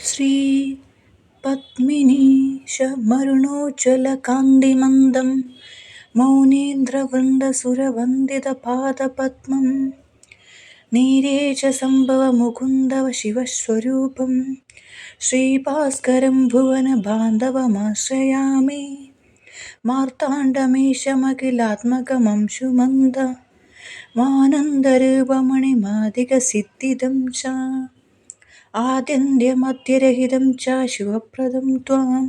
श्रीपद्मिनीशमरुणोज्ज्वलकान्तिमन्दं मौनेन्द्रवृन्दसुरवन्दितपादपद्मं नीरेशसम्भवमुकुन्दव शिवस्वरूपं श्रीभास्करं भुवनबान्धवमाश्रयामि मार्ताण्डमीशमखिलात्मकमंशुमन्द मानन्दरूपमणिमादिकसिद्धिदं च आद्यन्त्यमध्यरहितं च शिवप्रदं त्वां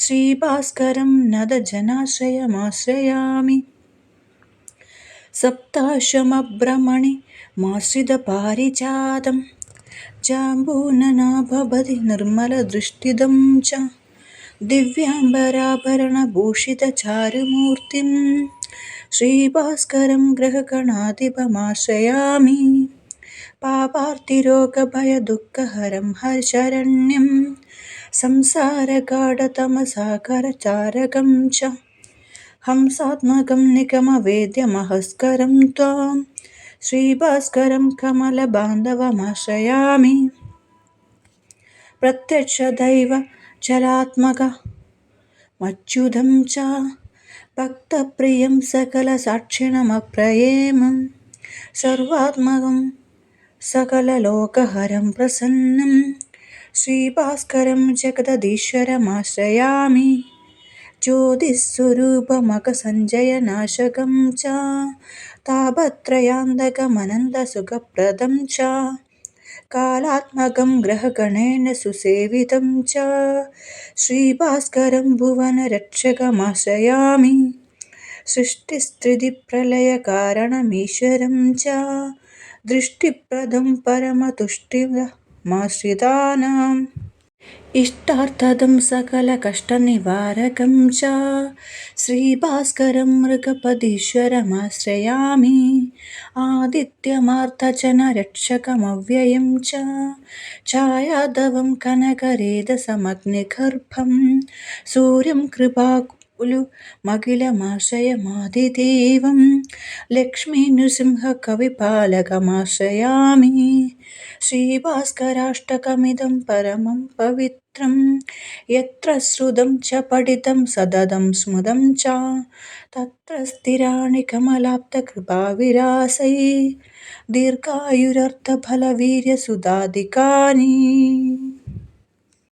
श्रीभास्करं नदजनाश्रयमाश्रयामि सप्ताश्वमब्रह्मणिमाश्रितपारिजातं जाम्बूननाभवधि निर्मलदृष्टिदं च दिव्याम्बराभरणभूषितचारुमूर्तिं श्रीभास्करं ग्रहगणाधिपमाश्रयामि पापार्तिरोगभयदुःखहरं हरशरण्यं संसारगाढतमसागरतारकं च हंसात्मकं निगमवेद्यमहस्करं त्वां श्रीभास्करं कमलबान्धवमाश्रयामि प्रत्यक्षदैवजलात्मकमच्युतं च भक्तप्रियं सकलसाक्षिणमप्रयेमं सर्वात्मकं सकललोकहरं प्रसन्नं श्रीभास्करं जगदधीश्वरमाश्रयामि ज्योतिस्वरूपमकसञ्जयनाशकं च तापत्रयान्तकमनन्तसुखप्रदं च कालात्मकं ग्रहगणेन सुसेवितं च श्रीभास्करं भुवनरक्षकमाश्रयामि सृष्टिस्थितिप्रलयकारणमीश्वरं च दृष्टिप्रदं परमतुष्टिमाश्रितानाम् इष्टार्थदं सकलकष्टनिवारकं च श्रीभास्करं मृगपदीश्वरमाश्रयामि आदित्यमार्तजनरक्षकमव्ययं च छायाधवं कनकरेदसमग्निगर्भं सूर्यं कृपाकुलमखिलमाश्रयमादिदेवं लक्ष्मीनृसिंहकविपालकमाश्रयामि श्रीभास्कराष्टकमिदं परमं पवित्रं यत्र श्रुतं च पठितं सततं स्मृतं च तत्र स्थिराणि कमलाप्तकृपाविलासैः दीर्घायुरर्थफलवीर्यसुधाधिकानि।